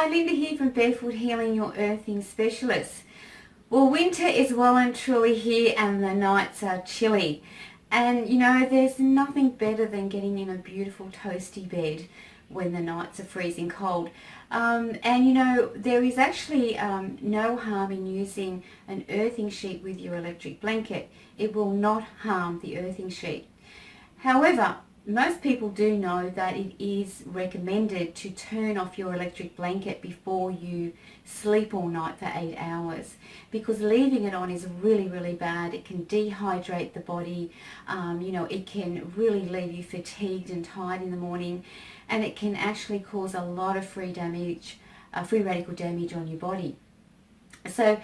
Hi, Linda here from Barefoot Healing, your earthing specialist. Well, winter is well and truly here and the nights are chilly. And you know, there's nothing better than getting in a beautiful toasty bed when the nights are freezing cold. And you know, there is actually no harm in using an earthing sheet with your electric blanket. It will not harm the earthing sheet. However, most people do know that it is recommended to turn off your electric blanket before you sleep all night for 8 hours, because leaving it on is really bad. It can dehydrate the body, you know, it can really leave you fatigued and tired in the morning, and it can actually cause a lot of free radical damage on your body. So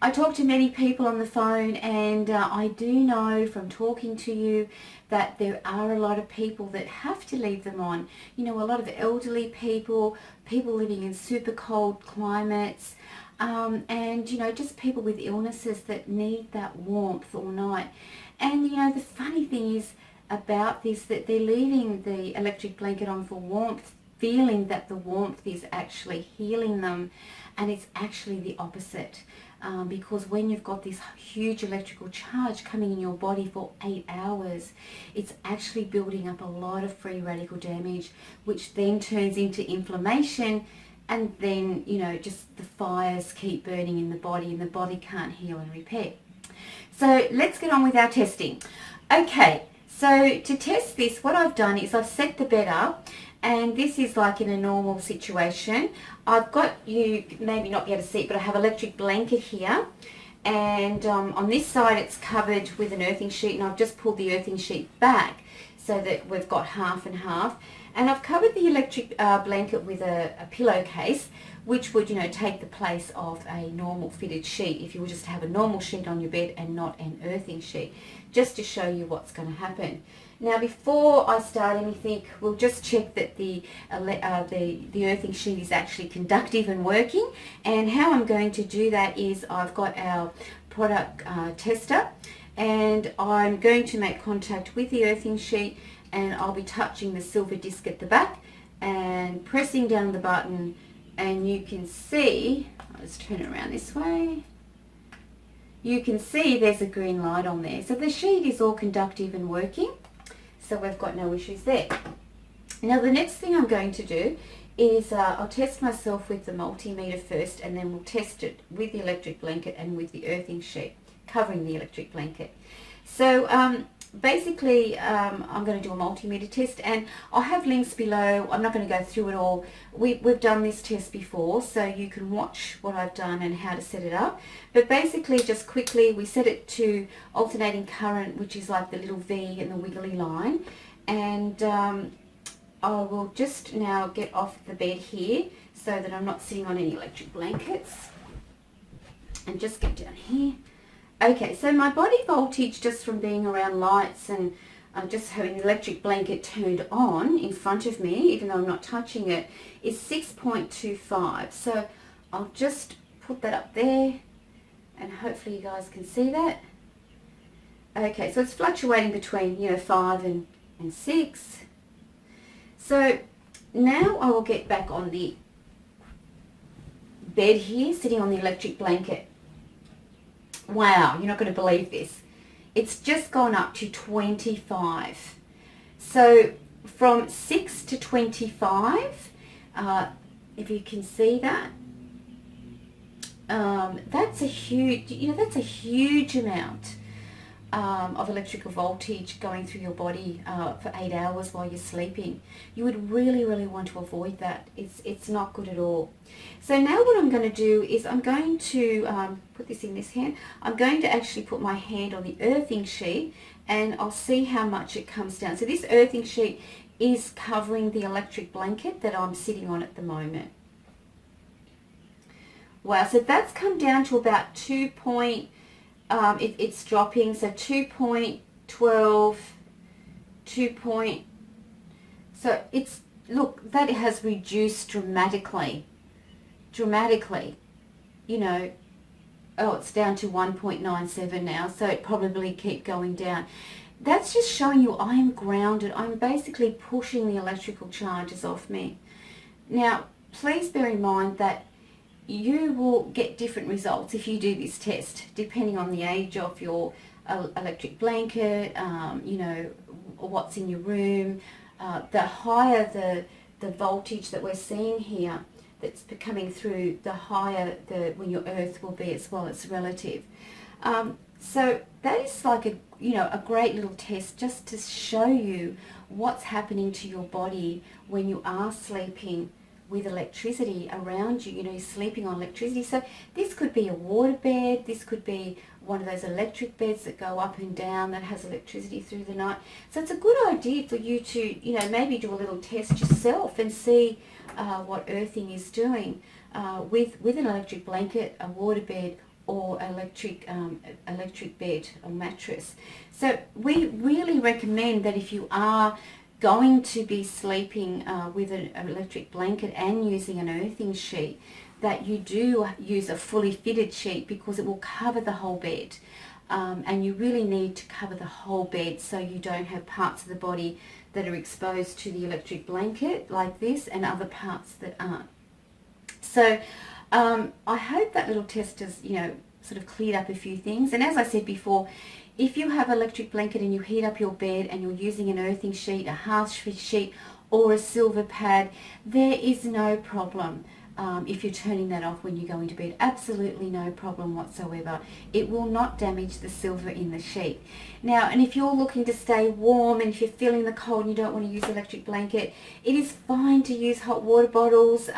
I talk to many people on the phone, and I do know from talking to you that there are a lot of people that have to leave them on. You know, a lot of elderly people, people living in super cold climates, and you know, just people with illnesses that need that warmth all night. And you know, the funny thing is about this, that they're leaving the electric blanket on for warmth, feeling that the warmth is actually healing them, and it's actually the opposite. Because when you've got this huge electrical charge coming in your body for 8 hours, it's actually building up a lot of free radical damage, which then turns into inflammation, and then, you know, just the fires keep burning in the body, and the body can't heal and repair. So let's get on with our testing. Okay, so to test this, what I've done is I've set the bed up, and this is like in a normal situation. I've got, you maybe not be able to see it, but I have an electric blanket here, and on this side it's covered with an earthing sheet, and I've just pulled the earthing sheet back so that we've got half and half, and I've covered the electric blanket with a pillowcase, which would, you know, take the place of a normal fitted sheet if you were just to have a normal sheet on your bed and not an earthing sheet, just to show you what's going to happen. Now, before I start anything, we'll just check that the earthing sheet is actually conductive and working. And how I'm going to do that is I've got our product tester, and I'm going to make contact with the earthing sheet, and I'll be touching the silver disc at the back and pressing down the button, and you can see, let's turn it around this way. You can see there's a green light on there. So the sheet is all conductive and working. So we've got no issues there. Now the next thing I'm going to do is I'll test myself with the multimeter first, and then we'll test it with the electric blanket and with the earthing sheet covering the electric blanket. So basically I'm going to do a multimeter test, and I'll have links below. I'm not going to go through it all. We've done this test before, so you can watch what I've done and how to set it up. But basically, just quickly, we set it to alternating current, which is like the little V and the wiggly line. And I will just now get off the bed here so that I'm not sitting on any electric blankets, and just get down here. Okay, so my body voltage, just from being around lights and just having the electric blanket turned on in front of me, even though I'm not touching it, is 6.25. So I'll just put that up there, and hopefully you guys can see that. Okay, so it's fluctuating between, you know, 5 and 6. So now I will get back on the bed here, sitting on the electric blanket. Wow, you're not going to believe this. It's just gone up to 25. So from 6 to 25, if you can see that, that's a huge, you know, that's a huge amount of electrical voltage going through your body for 8 hours while you're sleeping. You would really want to avoid that. It's not good at all. So now what I'm going to do is I'm going to put this in this hand. I'm going to actually put my hand on the earthing sheet, and I'll see how much it comes down. So this earthing sheet is covering the electric blanket that I'm sitting on at the moment. Wow, so that's come down to about 2. It's dropping, so 2.12, 2. So it's, look, that has reduced dramatically, you know. Oh, it's down to 1.97 now, so it probably keep going down. That's just showing you I am grounded. I'm basically pushing the electrical charges off me. Now, please bear in mind that you will get different results if you do this test, depending on the age of your electric blanket, you know, what's in your room. The higher the voltage that we're seeing here that's coming through, the higher when your earth will be as well. It's relative. So that is like a great little test just to show you what's happening to your body when you are sleeping with electricity around you. You know, you're sleeping on electricity. So this could be a water bed, this could be one of those electric beds that go up and down that has electricity through the night. So it's a good idea for you to, you know, maybe do a little test yourself and see what earthing is doing with an electric blanket, a water bed, or electric bed or mattress. So we really recommend that if you are going to be sleeping with an electric blanket and using an earthing sheet, that you do use a fully fitted sheet, because it will cover the whole bed. And you really need to cover the whole bed so you don't have parts of the body that are exposed to the electric blanket like this and other parts that aren't. So I hope that little test has, you know, sort of cleared up a few things. And as I said before, if you have an electric blanket and you heat up your bed and you're using an earthing sheet, a hearth sheet, or a silver pad, there is no problem if you're turning that off when you go into bed. Absolutely no problem whatsoever. It will not damage the silver in the sheet. Now, and if you're looking to stay warm and if you're feeling the cold and you don't want to use an electric blanket, it is fine to use hot water bottles.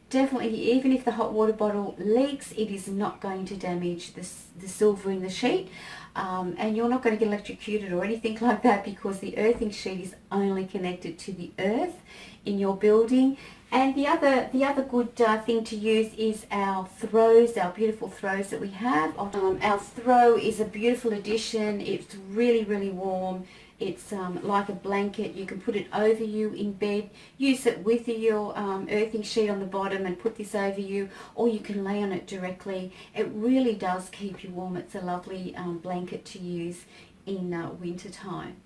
Definitely, even if the hot water bottle leaks, it is not going to damage the silver in the sheet. And you're not going to get electrocuted or anything like that, because the earthing sheet is only connected to the earth in your building. And the other good thing to use is our throws, our beautiful throws that we have. Our throw is a beautiful addition. It's really, really warm. It's like a blanket. You can put it over you in bed, use it with your earthing sheet on the bottom and put this over you, or you can lay on it directly. It really does keep you warm. It's a lovely blanket to use in winter time.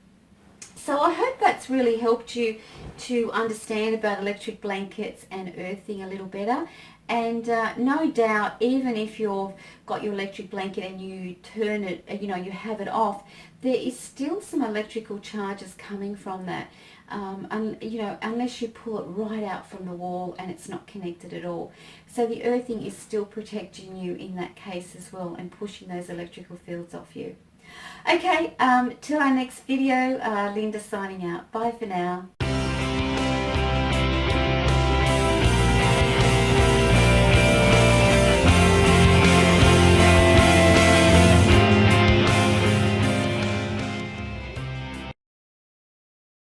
So I hope that's really helped you to understand about electric blankets and earthing a little better. And no doubt, even if you've got your electric blanket and you turn it, you know, you have it off, there is still some electrical charges coming from that. You know, unless you pull it right out from the wall and it's not connected at all. So the earthing is still protecting you in that case as well, and pushing those electrical fields off you. Okay, till our next video, Linda signing out. Bye for now.